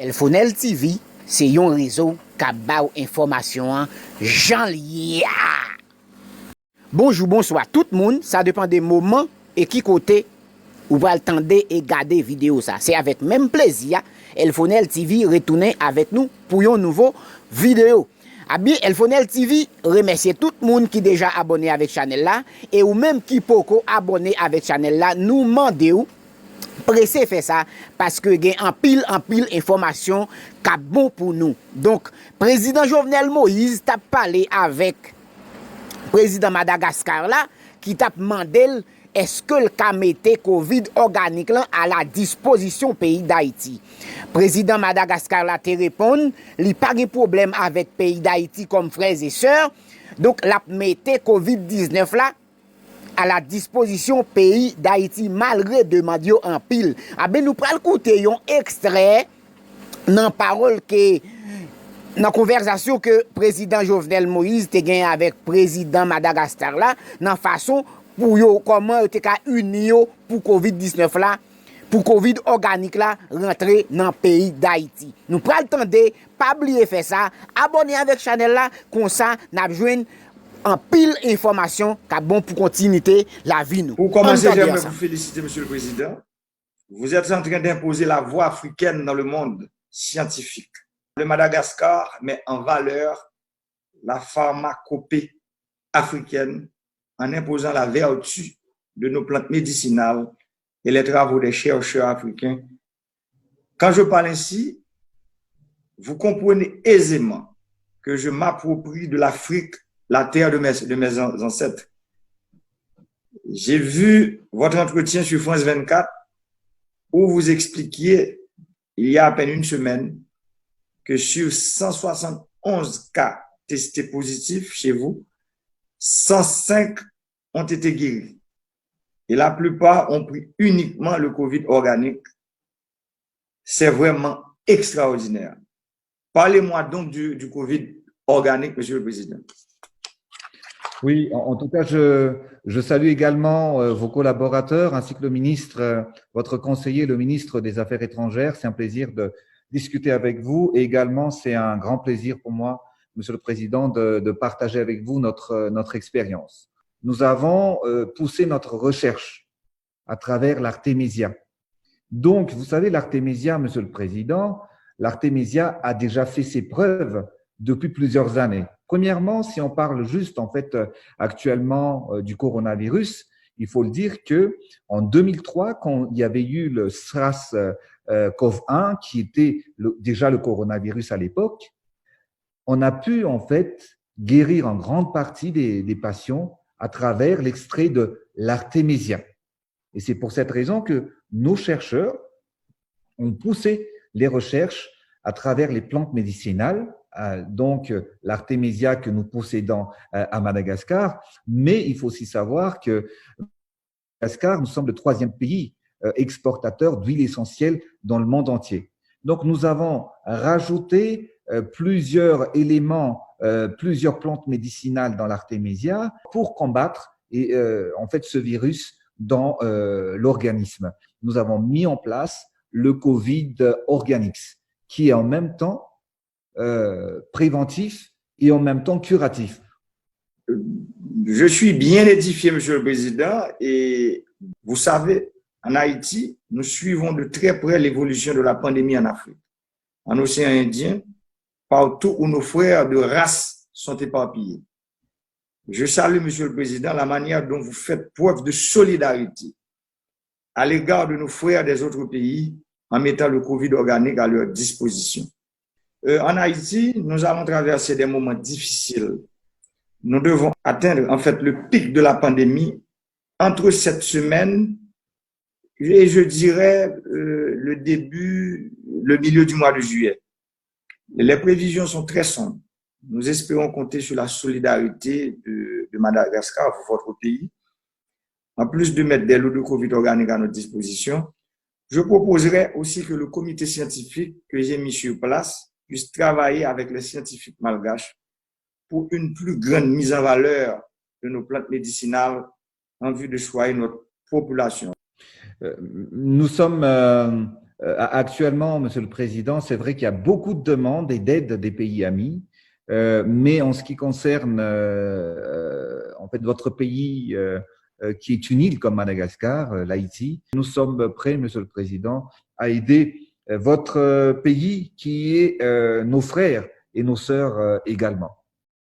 Elfonel TV, c'est un réseau qui a information Jean lié. Bonjour, bonsoir tout le monde. Ça dépend des moments et qui côté vous va attendre et garder vidéo ça. C'est avec même plaisir Elfonel TV retourner avec nous pour une nouvelle vidéo. Bien, Elfonel TV remercie tout le monde qui est déjà abonné avec channel là et ou même qui peut abonné avec channel là, nous demandez pressé faire ça parce que il y a en pile information qui est bon pour nous. Donc, président Jovenel Moïse t'a parlé avec président Madagascar là qui t'a demandé est-ce que le cas mettait Covid organique là à la disposition pays d'Haïti. Président Madagascar là te répond, il pas de problème avec pays d'Haïti comme frères et sœurs. Donc la mettait Covid-19 là à la disposition pays d'Haïti malgré demande en pile. Ah ben nous pral écouter un extrait dans parole que dans conversation que président Jovenel Moïse te gagné avec président Madagascar là dans façon pour yo comment te ka uni pour Covid-19 là pour Covid organique là rentrer dans pays d'Haïti. Nous pral tande pas oublier faire ça, abonner avec channel là comme ça n'a joindre en pile information qui est bon pour continuer la vie nous. Pour commencer, j'aimerais vous féliciter, Monsieur le Président. Vous êtes en train d'imposer la voie africaine dans le monde scientifique. Le Madagascar met en valeur la pharmacopée africaine en imposant la vertu de nos plantes médicinales et les travaux des chercheurs africains. Quand je parle ainsi, vous comprenez aisément que je m'approprie de l'Afrique, la terre de mes ancêtres. J'ai vu votre entretien sur France 24 où vous expliquiez, il y a à peine une semaine, que sur 171 cas testés positifs chez vous, 105 ont été guéris. Et la plupart ont pris uniquement le Covid organique. C'est vraiment extraordinaire. Parlez-moi donc du Covid organique, Monsieur le Président. Oui, en tout cas, je salue également vos collaborateurs ainsi que le ministre, votre conseiller, le ministre des Affaires étrangères. C'est un plaisir de discuter avec vous et également c'est un grand plaisir pour moi, Monsieur le Président, de partager avec vous notre expérience. Nous avons poussé notre recherche à travers l'Artemisia. Donc, vous savez, l'Artemisia, Monsieur le Président, l'Artemisia a déjà fait ses preuves depuis plusieurs années. Premièrement, si on parle juste en fait actuellement du coronavirus, il faut le dire que en 2003, quand il y avait eu le SARS-CoV-1 qui était déjà le coronavirus à l'époque, on a pu en fait guérir en grande partie des patients à travers l'extrait de l'Artemisia. Et c'est pour cette raison que nos chercheurs ont poussé les recherches à travers les plantes médicinales, donc l'Artemisia que nous possédons à Madagascar, mais il faut aussi savoir que Madagascar, nous sommes le 3e pays exportateur d'huile essentielle dans le monde entier. Donc nous avons rajouté plusieurs éléments, plusieurs plantes médicinales dans l'Artemisia pour combattre en fait ce virus dans l'organisme. Nous avons mis en place le Covid Organics, qui est en même temps préventif et en même temps curatif. Je suis bien édifié, Monsieur le Président, et vous savez, en Haïti, nous suivons de très près l'évolution de la pandémie en Afrique, en océan Indien, partout où nos frères de race sont éparpillés. Je salue, Monsieur le Président, la manière dont vous faites preuve de solidarité à l'égard de nos frères des autres pays en mettant le Covid organique à leur disposition. En Haïti, nous allons traverser des moments difficiles. Nous devons atteindre en fait le pic de la pandémie entre cette semaine et je dirais le milieu du mois de juillet. Les prévisions sont très sombres. Nous espérons compter sur la solidarité de Madagascar, votre pays. En plus de mettre des lots de Covid organique à notre disposition, je proposerai aussi que le comité scientifique que j'ai mis sur place puisse travailler avec les scientifiques malgaches pour une plus grande mise en valeur de nos plantes médicinales en vue de soigner notre population. Nous sommes Actuellement, Monsieur le Président, c'est vrai qu'il y a beaucoup de demandes et d'aides des pays amis, mais en ce qui concerne en fait votre pays qui est une île comme Madagascar, l'Haïti, nous sommes prêts, Monsieur le Président, à aider votre pays qui est nos frères et nos sœurs également.